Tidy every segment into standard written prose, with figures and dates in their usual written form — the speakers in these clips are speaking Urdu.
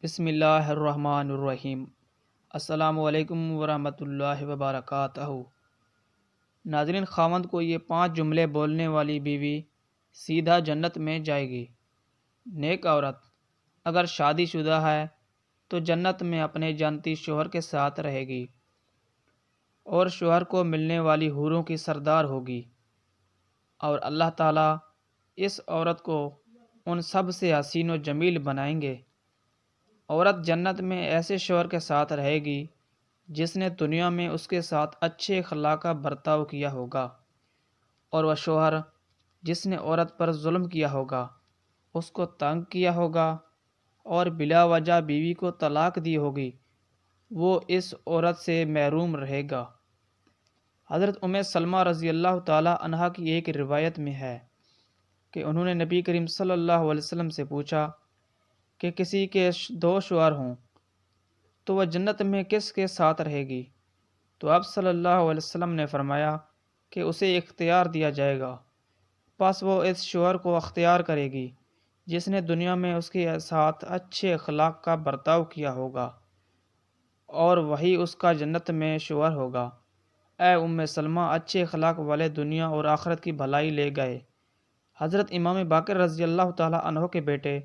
بسم اللہ الرحمن الرحیم۔ السلام علیکم ورحمۃ اللہ وبرکاتہ۔ ناظرین، خاوند کو یہ 5 جملے بولنے والی بیوی سیدھا جنت میں جائے گی۔ نیک عورت اگر شادی شدہ ہے تو جنت میں اپنے جنتی شوہر کے ساتھ رہے گی اور شوہر کو ملنے والی حوروں کی سردار ہوگی، اور اللہ تعالیٰ اس عورت کو ان سب سے حسین و جمیل بنائیں گے۔ عورت جنت میں ایسے شوہر کے ساتھ رہے گی جس نے دنیا میں اس کے ساتھ اچھے اخلاق کا برتاؤ کیا ہوگا، اور وہ شوہر جس نے عورت پر ظلم کیا ہوگا، اس کو تنگ کیا ہوگا اور بلا وجہ بیوی کو طلاق دی ہوگی، وہ اس عورت سے محروم رہے گا۔ حضرت ام سلمہ رضی اللہ تعالی عنہا کی ایک روایت میں ہے کہ انہوں نے نبی کریم صلی اللہ علیہ وسلم سے پوچھا کہ کسی کے 2 شوہر ہوں تو وہ جنت میں کس کے ساتھ رہے گی؟ تو آپ صلی اللہ علیہ وسلم نے فرمایا کہ اسے اختیار دیا جائے گا، پس وہ اس شوہر کو اختیار کرے گی جس نے دنیا میں اس کے ساتھ اچھے اخلاق کا برتاؤ کیا ہوگا، اور وہی اس کا جنت میں شوہر ہوگا۔ اے ام سلمہ، اچھے اخلاق والے دنیا اور آخرت کی بھلائی لے گئے۔ حضرت امام باقر رضی اللہ تعالیٰ عنہ کے بیٹے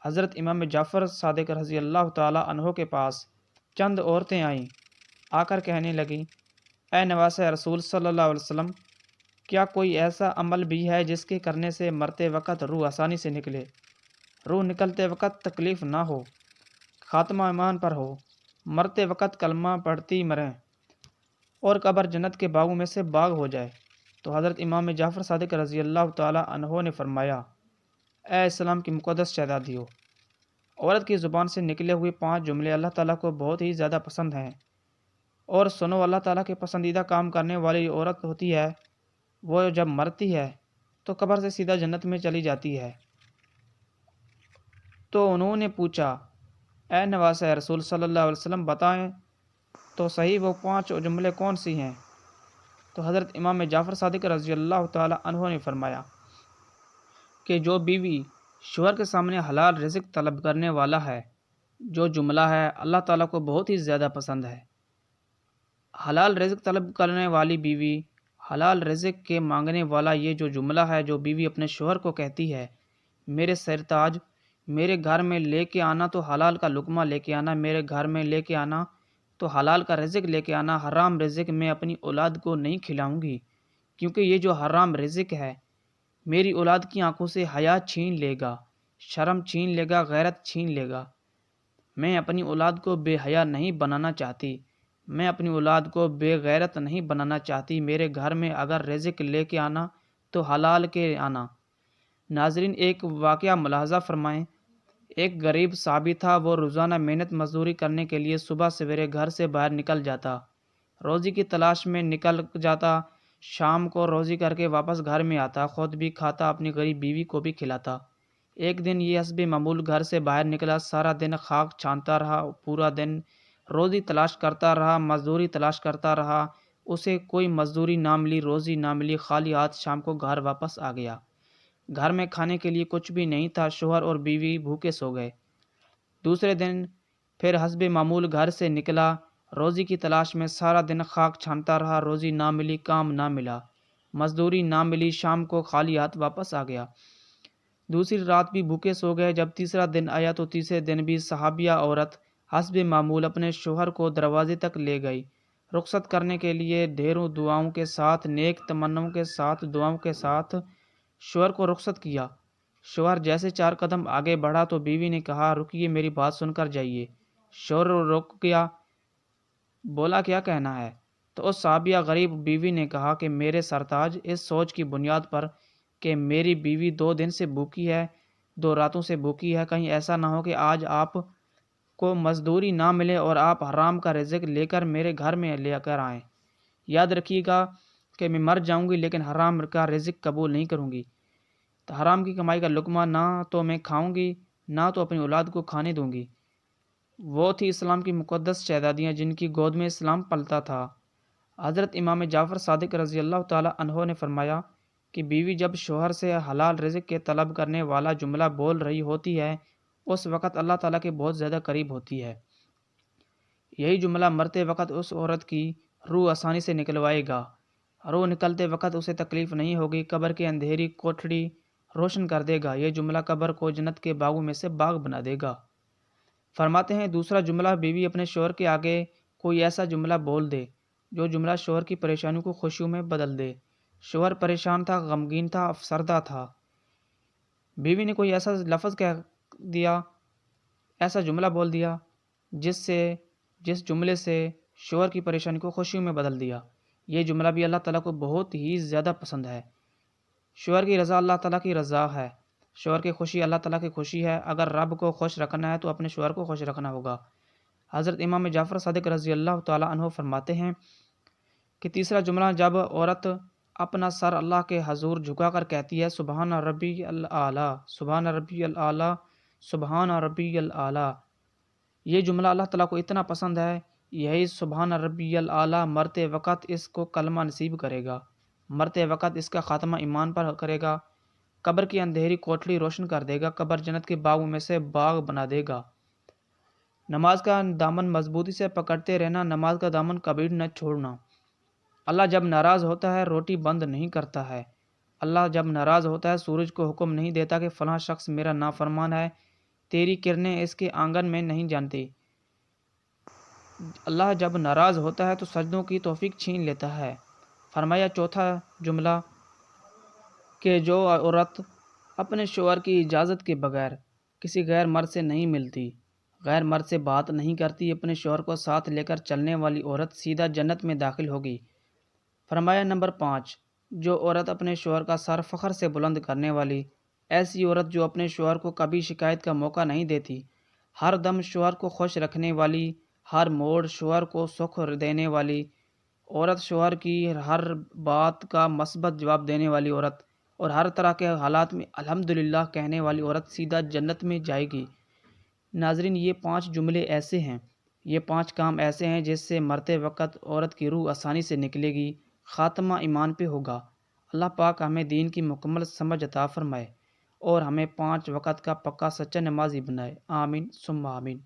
حضرت امام جعفر صادق رضی اللہ تعالیٰ عنہ کے پاس چند عورتیں آئیں، آ کر کہنے لگیں، اے نواسہ رسول صلی اللہ علیہ وسلم، کیا کوئی ایسا عمل بھی ہے جس کے کرنے سے مرتے وقت روح آسانی سے نکلے، روح نکلتے وقت تکلیف نہ ہو، خاتمہ ایمان پر ہو، مرتے وقت کلمہ پڑھتی مریں اور قبر جنت کے باغوں میں سے باغ ہو جائے؟ تو حضرت امام جعفر صادق رضی اللہ تعالیٰ عنہ نے فرمایا، اے اسلام کی مقدس شہزادیوں، عورت کی زبان سے نکلے ہوئے 5 جملے اللہ تعالیٰ کو بہت ہی زیادہ پسند ہیں، اور سنو، اللہ تعالیٰ کے پسندیدہ کام کرنے والی عورت ہوتی ہے، وہ جب مرتی ہے تو قبر سے سیدھا جنت میں چلی جاتی ہے۔ تو انہوں نے پوچھا، اے نواسہ رسول صلی اللہ علیہ وسلم، بتائیں تو صحیح وہ 5 جملے کون سی ہیں؟ تو حضرت امام جعفر صادق رضی اللہ تعالیٰ عنہ نے فرمایا کہ جو بیوی شوہر کے سامنے حلال رزق طلب کرنے والا ہے، جو جملہ ہے اللہ تعالیٰ کو بہت ہی زیادہ پسند ہے۔ حلال رزق طلب کرنے والی بیوی، حلال رزق کے مانگنے والا یہ جو جملہ ہے جو بیوی اپنے شوہر کو کہتی ہے، میرے سرتاج، میرے گھر میں لے کے آنا تو حلال کا لقمہ لے کے آنا، میرے گھر میں لے کے آنا تو حلال کا رزق لے کے آنا، حرام رزق میں اپنی اولاد کو نہیں کھلاؤں گی، کیونکہ یہ جو حرام رزق ہے میری اولاد کی آنکھوں سے حیا چھین لے گا، شرم چھین لے گا، غیرت چھین لے گا۔ میں اپنی اولاد کو بے حیا نہیں بنانا چاہتی، میں اپنی اولاد کو بے غیرت نہیں بنانا چاہتی۔ میرے گھر میں اگر رزق لے کے آنا تو حلال کے آنا۔ ناظرین، ایک واقعہ ملاحظہ فرمائیں۔ ایک غریب صحابی تھا، وہ روزانہ محنت مزدوری کرنے کے لیے صبح سویرے گھر سے باہر نکل جاتا، روزی کی تلاش میں نکل جاتا، شام کو روزی کر کے واپس گھر میں آتا، خود بھی کھاتا، اپنی غریب بیوی کو بھی کھلاتا۔ ایک دن یہ حسب معمول گھر سے باہر نکلا، سارا دن خاک چھانتا رہا، پورا دن روزی تلاش کرتا رہا، مزدوری تلاش کرتا رہا، اسے کوئی مزدوری نہ ملی، روزی نہ ملی، خالی ہاتھ شام کو گھر واپس آ گیا۔ گھر میں کھانے کے لیے کچھ بھی نہیں تھا، شوہر اور بیوی بھوکے سو گئے۔ دوسرے دن پھر حسب معمول گھر سے نکلا، روزی کی تلاش میں سارا دن خاک چھانتا رہا، روزی نہ ملی، کام نہ ملا، مزدوری نہ ملی، شام کو خالی ہاتھ واپس آ گیا۔ دوسری رات بھی بھوکے سو گئے۔ جب تیسرا دن آیا تو تیسرے دن بھی صحابیہ عورت حسب معمول اپنے شوہر کو دروازے تک لے گئی، رخصت کرنے کے لیے ڈھیروں دعاؤں کے ساتھ، نیک تمناؤں کے ساتھ، دعاؤں کے ساتھ شوہر کو رخصت کیا۔ شوہر جیسے 4 قدم آگے بڑھا تو بیوی نے کہا، رکیے، میری بات سن کر جائیے۔ شوہر رک گیا، بولا، کیا کہنا ہے؟ تو اس صحابیہ غریب بیوی نے کہا کہ میرے سرتاج، اس سوچ کی بنیاد پر کہ میری بیوی 2 دن سے بھوکی ہے، 2 راتوں سے بھوکی ہے، کہیں ایسا نہ ہو کہ آج آپ کو مزدوری نہ ملے اور آپ حرام کا رزق لے کر میرے گھر میں لے کر آئیں۔ یاد رکھیے گا کہ میں مر جاؤں گی لیکن حرام کا رزق قبول نہیں کروں گی۔ تو حرام کی کمائی کا لقمہ نہ تو میں کھاؤں گی، نہ تو اپنی اولاد کو کھانے دوں گی۔ وہ تھی اسلام کی مقدس شہزادیاں جن کی گود میں اسلام پلتا تھا۔ حضرت امام جعفر صادق رضی اللہ تعالیٰ عنہ نے فرمایا کہ بیوی جب شوہر سے حلال رزق کے طلب کرنے والا جملہ بول رہی ہوتی ہے، اس وقت اللہ تعالیٰ کے بہت زیادہ قریب ہوتی ہے۔ یہی جملہ مرتے وقت اس عورت کی روح آسانی سے نکلوائے گا۔ روح نکلتے وقت اسے تکلیف نہیں ہوگی، قبر کی اندھیری کوٹھڑی روشن کر دے گا۔ یہ جملہ قبر کو جنت کے باغوں میں سے باغ بنا دے گا۔ فرماتے ہیں دوسرا جملہ، بیوی اپنے شوہر کے آگے کوئی ایسا جملہ بول دے جو جملہ شوہر کی پریشانیوں کو خوشیوں میں بدل دے۔ شوہر پریشان تھا، غمگین تھا، افسردہ تھا، بیوی نے کوئی ایسا لفظ کہہ دیا، ایسا جملہ بول دیا جس جملے سے شوہر کی پریشانی کو خوشیوں میں بدل دیا۔ یہ جملہ بھی اللہ تعالیٰ کو بہت ہی زیادہ پسند ہے۔ شوہر کی رضا اللہ تعالیٰ کی رضا ہے، شوہر کی خوشی اللہ تعالیٰ کی خوشی ہے۔ اگر رب کو خوش رکھنا ہے تو اپنے شوہر کو خوش رکھنا ہوگا۔ حضرت امام جعفر صادق رضی اللہ تعالیٰ عنہ فرماتے ہیں کہ تیسرا جملہ، جب عورت اپنا سر اللہ کے حضور جھکا کر کہتی ہے سبحان ربی الاعلیٰ، سبحان ربی الاعلیٰ، سبحان ربی الاعلیٰ، یہ جملہ اللہ تعالیٰ کو اتنا پسند ہے، یہی سبحان ربی الاعلیٰ مرتے وقت اس کو کلمہ نصیب کرے گا، مرتے وقت اس کا خاتمہ ایمان پر کرے گا، قبر کی اندھیری کوٹھڑی روشن کر دے گا، قبر جنت کے باغوں میں سے باغ بنا دے گا۔ نماز کا دامن مضبوطی سے پکڑتے رہنا، نماز کا دامن کبھی نہ چھوڑنا۔ اللہ جب ناراض ہوتا ہے روٹی بند نہیں کرتا ہے۔ اللہ جب ناراض ہوتا ہے سورج کو حکم نہیں دیتا کہ فلاں شخص میرا نافرمان ہے، تیری کرنیں اس کے آنگن میں نہیں جانتی۔ اللہ جب ناراض ہوتا ہے تو سجدوں کی توفیق چھین لیتا ہے۔ فرمایا چوتھا جملہ کہ جو عورت اپنے شوہر کی اجازت کے بغیر کسی غیر مرد سے نہیں ملتی، غیر مرد سے بات نہیں کرتی، اپنے شوہر کو ساتھ لے کر چلنے والی عورت سیدھا جنت میں داخل ہوگی۔ فرمایا نمبر 5، جو عورت اپنے شوہر کا سر فخر سے بلند کرنے والی، ایسی عورت جو اپنے شوہر کو کبھی شکایت کا موقع نہیں دیتی، ہر دم شوہر کو خوش رکھنے والی، ہر موڑ شوہر کو سکھ دینے والی عورت، شوہر کی ہر بات کا مثبت جواب دینے والی عورت اور ہر طرح کے حالات میں الحمدللہ کہنے والی عورت سیدھا جنت میں جائے گی۔ ناظرین، یہ 5 جملے ایسے ہیں، یہ 5 کام ایسے ہیں جس سے مرتے وقت عورت کی روح آسانی سے نکلے گی، خاتمہ ایمان پہ ہوگا۔ اللہ پاک ہمیں دین کی مکمل سمجھ عطا فرمائے اور ہمیں 5 وقت کا پکا سچا نمازی بنائے۔ آمین ثم آمین۔